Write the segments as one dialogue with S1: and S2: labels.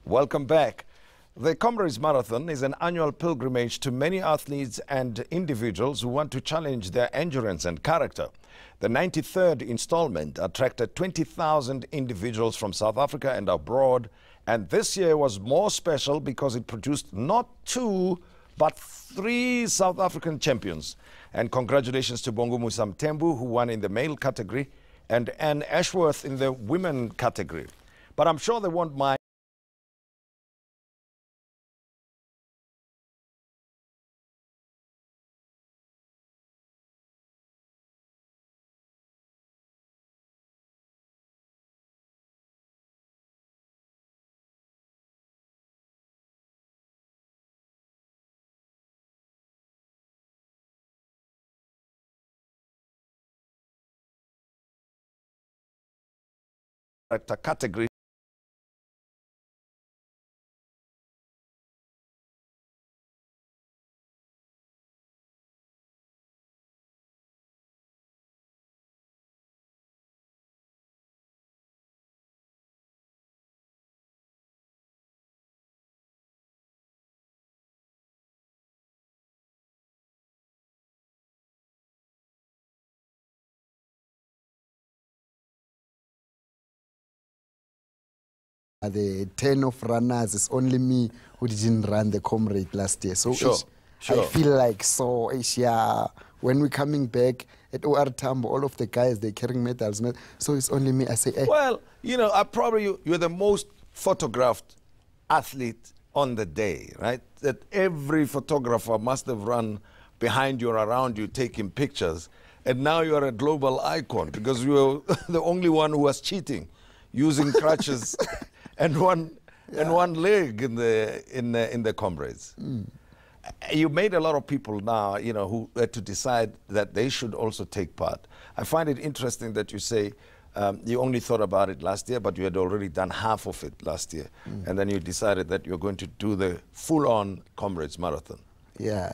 S1: Welcome back. The Comrades Marathon is an annual pilgrimage to many athletes and individuals who want to challenge their endurance and character. The 93rd installment attracted 20,000 individuals from South Africa and abroad, and this year was more special because it produced not 2 but 3 South African champions. And congratulations to Bongo Musamtembu, who won in the male category, and Anne Ashworth in the women category. But I'm sure they won't mind a category.
S2: The 10 of runners, is only me who didn't run the Comrade last year. So I feel like when we're coming back at OR Tambo, all of the guys, they're carrying medals. So it's only me. I say, hey.
S1: Well, you know, you're the most photographed athlete on the day, right? That every photographer must have run behind you or around you taking pictures. And now you're a global icon because you're the only one who was cheating, using crutches and one leg in the Comrades. You made a lot of people now, you know, who had to decide that they should also take part. I find it interesting that you say you only thought about it last year, but you had already done half of it last year, and then you decided that you're going to do the full-on Comrades Marathon.
S2: Yeah.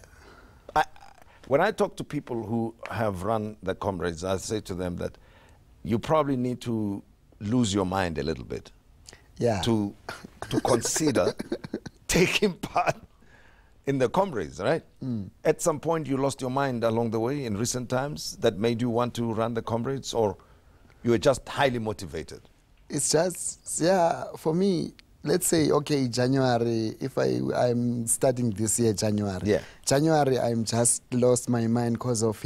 S1: When I talk to people who have run the Comrades, I say to them that you probably need to lose your mind a little bit.
S2: Yeah.
S1: To consider taking part in the Comrades, right? At some point you lost your mind along the way in recent times that made you want to run the Comrades, or you were just highly motivated?
S2: It's just, yeah, for me, let's say, okay, January, if I'm starting this year, January, I'm just lost my mind because of,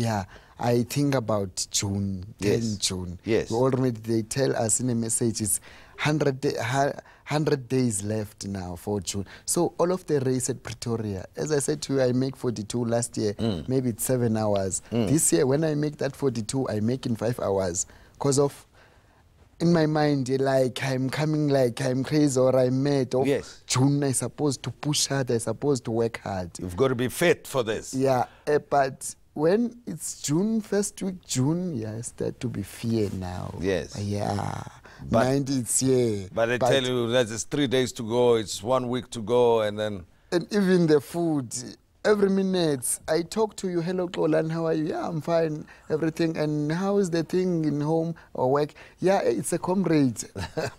S2: I think about June, 10 June.
S1: Yes.
S2: Already they tell us in a message it's 100 days left now for June. So all of the race at Pretoria, as I said to you, I make 42 last year, maybe it's 7 hours. This year, when I make that 42, I make in 5 hours because of, in my mind, like I'm coming like I'm crazy or I'm mad. Of June, I'm supposed to push hard, I'm supposed to work hard.
S1: You've got to be fit for this.
S2: Yeah, but when it's June, first week June, I start to be fear now.
S1: Yes.
S2: Yeah.
S1: But,
S2: mind it's,
S1: But they tell you that it's 3 days to go, it's 1 week to go, and then...
S2: And even the food, every minute, I talk to you, hello, Xolani, how are you? Yeah, I'm fine, everything. And how is the thing in home or work? Yeah, it's a Comrade.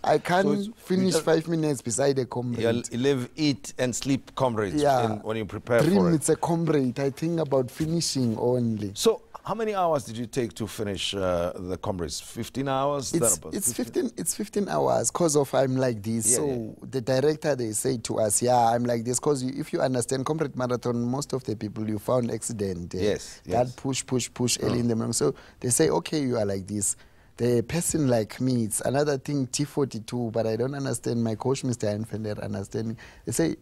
S2: I can't finish 5 minutes beside a Comrade.
S1: You live, eat, and sleep Comrades when you prepare
S2: Dream,
S1: for it.
S2: It's a Comrade. I think about finishing only.
S1: So, how many hours did you take to finish the Comrades? 15 hours?
S2: It's 15 hours because of I'm like this. The director, they say to us, I'm like this because if you understand Comrade Marathon, most of the people you found accident. That push early in the morning. So they say, okay, you are like this. The person like me, it's another thing, T42, but I don't understand. My coach, Mr. Einfender, understanding. They say,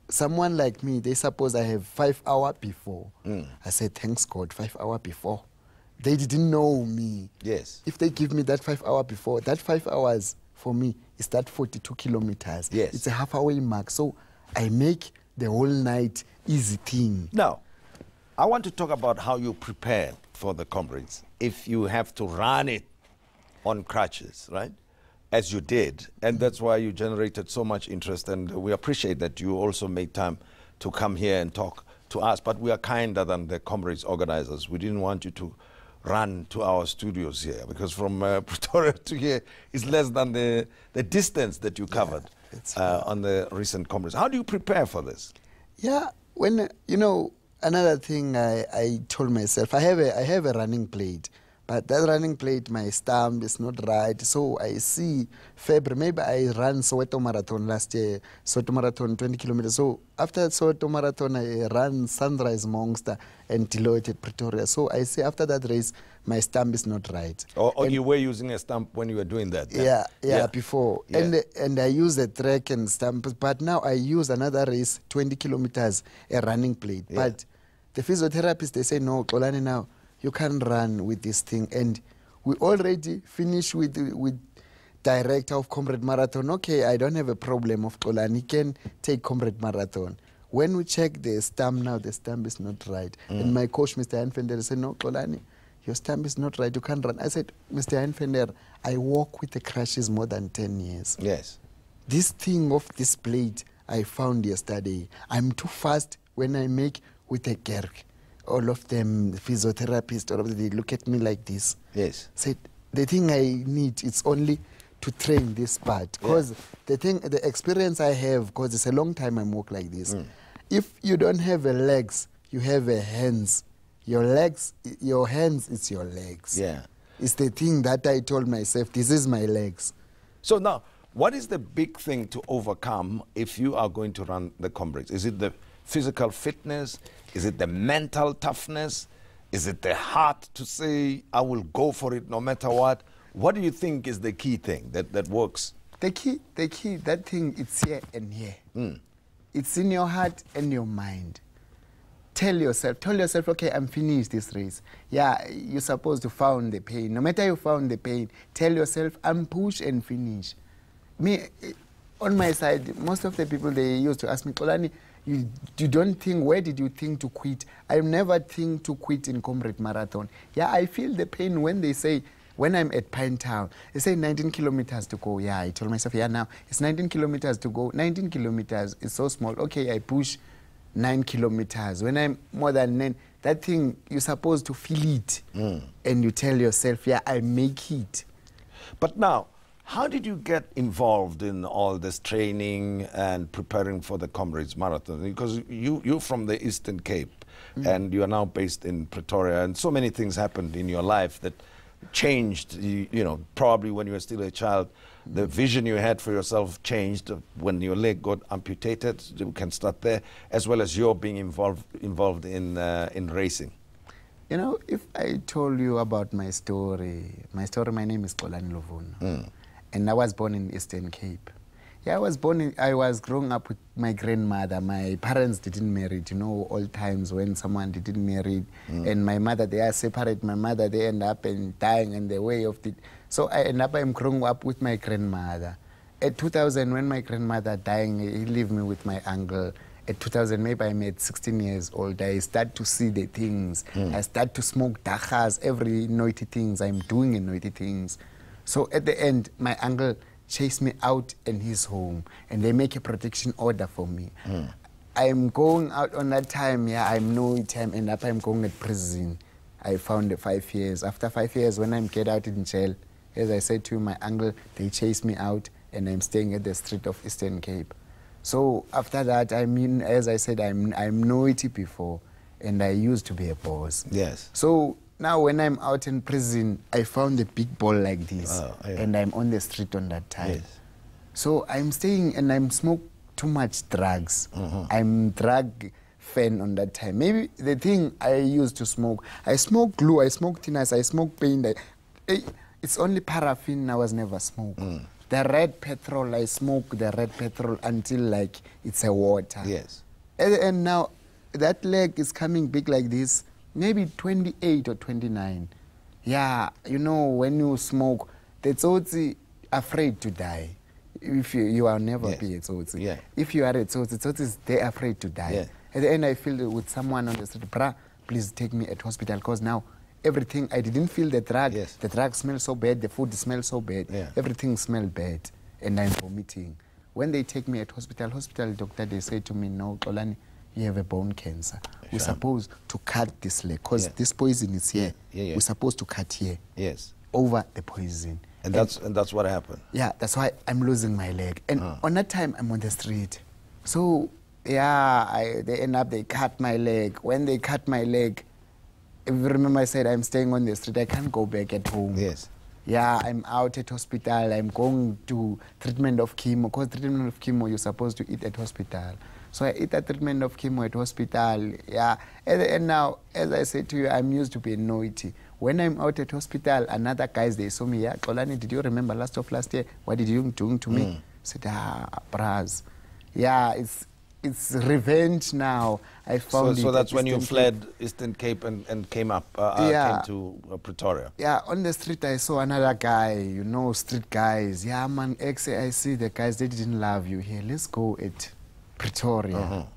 S2: someone like me, they suppose I have 5 hours before. I said, thanks God, 5 hours before. They didn't know me.
S1: Yes.
S2: If they give me that 5 hours before, that 5 hours for me is that 42 kilometers.
S1: Yes.
S2: It's a halfway mark. So I make the whole night easy thing.
S1: Now, I want to talk about how you prepare for the Comrades. If you have to run it on crutches, right? As you did, and that's why you generated so much interest, and we appreciate that you also made time to come here and talk to us, but we are kinder than the Comrades organizers. We didn't want you to run to our studios here? Because from Pretoria to here is less than the distance that you covered on the recent Comrades. How do you prepare for this?
S2: Yeah, when, you know, another thing I told myself, I have a running plate. But that running plate, my stamp is not right. So I see February, maybe I ran Soweto Marathon last year, Soweto Marathon 20 kilometers. So after Soweto Marathon, I ran Sunrise Monster and Deloitte at Pretoria. So I see after that race, my stamp is not right.
S1: Or you were using a stamp when you were doing that?
S2: Yeah, before.
S1: Yeah.
S2: And I use a track and stamp. But now I use another race, 20 kilometers, a running plate.
S1: Yeah.
S2: But the physiotherapists, they say, no, Xolani, now you can't run with this thing. And we already finished with director of Comrades Marathon. Okay, I don't have a problem of Xolani. He can take Comrades Marathon. When we check the stamp now, the stamp is not right. And my coach, Mr. Einfender, said, no, Xolani, your stamp is not right. You can't run. I said, Mr. Einfender, I walk with the crutches more than 10 years.
S1: Yes.
S2: This thing of this plate I found yesterday, I'm too fast when I make with a gerg. All of them, the physiotherapists, all of them, they look at me like this.
S1: Yes.
S2: Said, the thing I need is only to train this part. Because the experience I have, because it's a long time I walk like this. If you don't have a legs, you have a hands. Your legs, your hands, it's your legs.
S1: Yeah.
S2: It's the thing that I told myself, this is my legs.
S1: So now, what is the big thing to overcome if you are going to run the Comrades? Is it the physical fitness? Is it the mental toughness? Is it the heart to say, I will go for it no matter what? What do you think is the key thing that works?
S2: The key, that thing, it's here and here. It's in your heart and your mind. Tell yourself, okay, I'm finished this race. Yeah, you're supposed to found the pain. No matter you found the pain, tell yourself, I'm push and finish. Me, on my side, most of the people, they used to ask me, Xolani, you don't think, where did you think to quit? I never think to quit in Comrades Marathon. Yeah, I feel the pain when they say, when I'm at Pine Town, they say 19 kilometers to go. Yeah, I told myself, yeah, now it's 19 kilometers to go. 19 kilometers is so small. Okay, I push 9 kilometers. When I'm more than 9, that thing, you're supposed to feel it. And you tell yourself, yeah, I make it.
S1: But now, how did you get involved in all this training and preparing for the Comrades Marathon? Because you're from the Eastern Cape and you are now based in Pretoria, and so many things happened in your life that changed, you know, probably when you were still a child. The vision you had for yourself changed when your leg got amputated. You can start there, as well as your being involved in racing.
S2: You know, if I told you about my story, my name is Xolani Luvuno. And I was born in Eastern Cape. Yeah, I was growing up with my grandmother. My parents didn't marry, you know, all times when someone didn't marry. And my mother, they are separate. My mother, they end up and dying in the way of it. So I'm growing up with my grandmother. At 2000, when my grandmother dying, he left me with my uncle. At 2000, maybe I'm at 16 years old. I start to see the things. I start to smoke dachas, every naughty things. I'm doing naughty things. So at the end, my uncle chased me out in his home, and they make a protection order for me. I'm going out on that time, yeah, I'm no time, and up I'm going at prison. I found the 5 years. After 5 years, when I get out in jail, as I said to my uncle, they chased me out, and I'm staying at the street of Eastern Cape. So after that, I mean, as I said, I'm naughty before, and I used to be a boss.
S1: Yes.
S2: So now when I'm out in prison, I found a big ball like this, and I'm on the street on that time.
S1: Yes.
S2: So I'm staying and I'm smoke too much drugs. I'm drug fan on that time. Maybe the thing I used to smoke, I smoke glue, I smoke thinners, I smoke paint. It's only paraffin I was never smoked. The red petrol, I smoke the red petrol until like it's a water.
S1: Yes.
S2: And now that leg is coming big like this, maybe 28 or 29. Yeah, you know, when you smoke, the tsotsi afraid to die. If you are never be a tsotsi.
S1: Yeah.
S2: If you are a tsotsi, they're afraid to die.
S1: Yeah.
S2: At the end, I feel with someone on the street, brah, please take me at hospital, because now everything, I didn't feel the drug.
S1: Yes.
S2: The drug smells so bad, the food smells so bad.
S1: Yeah.
S2: Everything smells bad, and I'm vomiting. When they take me at hospital doctor, they say to me, no, Xolani, you have a bone cancer. We're supposed to cut this leg because this poison is here. We're supposed to cut here.
S1: Yes.
S2: Over the poison.
S1: And that's what happened.
S2: Yeah, that's why I'm losing my leg. And on that time, I'm on the street. So, yeah, they cut my leg. When they cut my leg, if you remember I said I'm staying on the street, I can't go back at home.
S1: Yes.
S2: Yeah, I'm out at hospital. I'm going to treatment of chemo. Because treatment of chemo, you're supposed to eat at hospital. So I eat a treatment of chemo at hospital. Yeah, and now, as I said to you, I'm used to being naughty. When I'm out at hospital, another guys, they saw me, yeah, Xolani, did you remember last year? What did you do to me? I said, bras. Yeah, it's revenge now. I found
S1: so that's when you fled Eastern Cape and came up, came to Pretoria.
S2: Yeah, on the street I saw another guy, you know, street guys. Yeah, man, I see the guys, they didn't love you here. Let's go at Pretoria.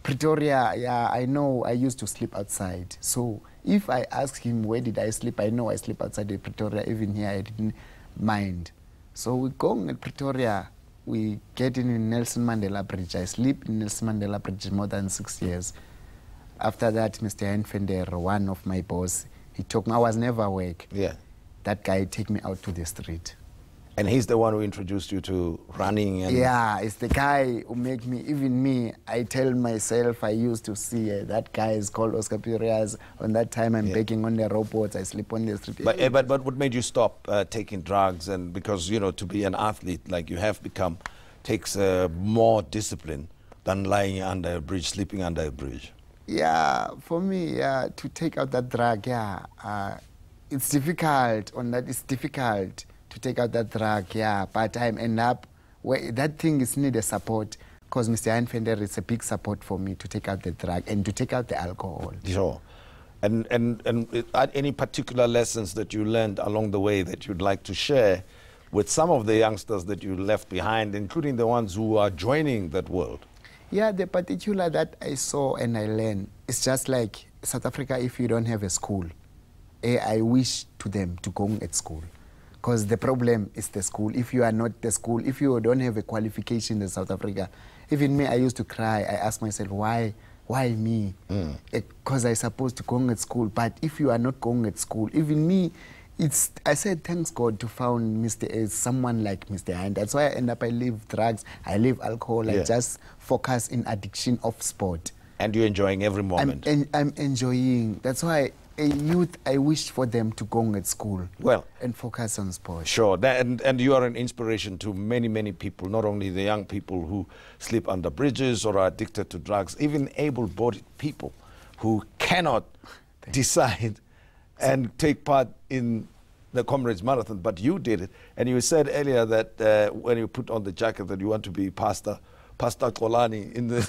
S2: Pretoria, yeah, I know I used to sleep outside. So if I ask him where did I sleep, I know I sleep outside of Pretoria. Even here, I didn't mind. So we go at Pretoria. We get in Nelson Mandela Bridge. I sleep in Nelson Mandela Bridge more than 6 years. After that, Mr. Enfender, one of my boss, he took me. I was never awake.
S1: Yeah.
S2: That guy take me out to the street.
S1: And he's the one who introduced you to running. And
S2: yeah, it's the guy who make me, even me, I tell myself I used to see that guy is called Oscar Pires. On that time, I'm begging on the robots, I sleep on the street.
S1: But what made you stop taking drugs? And because, you know, to be an athlete like you have become takes more discipline than lying under a bridge, sleeping under a bridge.
S2: Yeah, for me, to take out that drug, it's difficult. It's difficult to take out that drug, but I end up where that thing is needed support because Mr. Enfender is a big support for me to take out the drug and to take out the alcohol.
S1: Sure. And any particular lessons that you learned along the way that you'd like to share with some of the youngsters that you left behind, including the ones who are joining that world?
S2: Yeah, the particular that I saw and I learned, it's just like South Africa, if you don't have a school, I wish to them to go at school. Because the problem is the school. If you are not the school, if you don't have a qualification in South Africa, even me, I used to cry. I asked myself, why me? Because I supposed to go at school. But if you are not going at school, even me, I said, thanks God to found someone like Mr. Hind. That's why I leave drugs, I leave alcohol, I just focus in addiction of sport.
S1: And you're enjoying every moment.
S2: I'm enjoying. That's why a youth, I wish for them to go at school and focus on sport.
S1: Sure, and you are an inspiration to many, many people, not only the young people who sleep under bridges or are addicted to drugs, even able-bodied people who cannot decide and take part in the Comrades Marathon, but you did it. And you said earlier that when you put on the jacket that you want to be Pastor Xolani in the...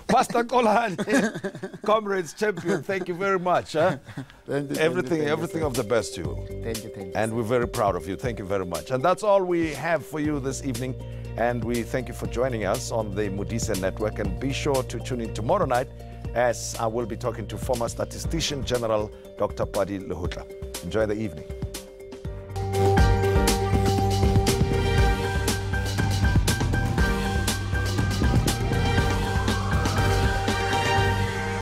S1: Pastor Xolani, Comrades champion, thank you very much. Thank you, everything of the best to you.
S2: Thank you.
S1: And we're very proud of you. Thank you very much. And that's all we have for you this evening. And we thank you for joining us on the Modise Network. And be sure to tune in tomorrow night as I will be talking to former Statistician General Dr. Padi Lehutla. Enjoy the evening.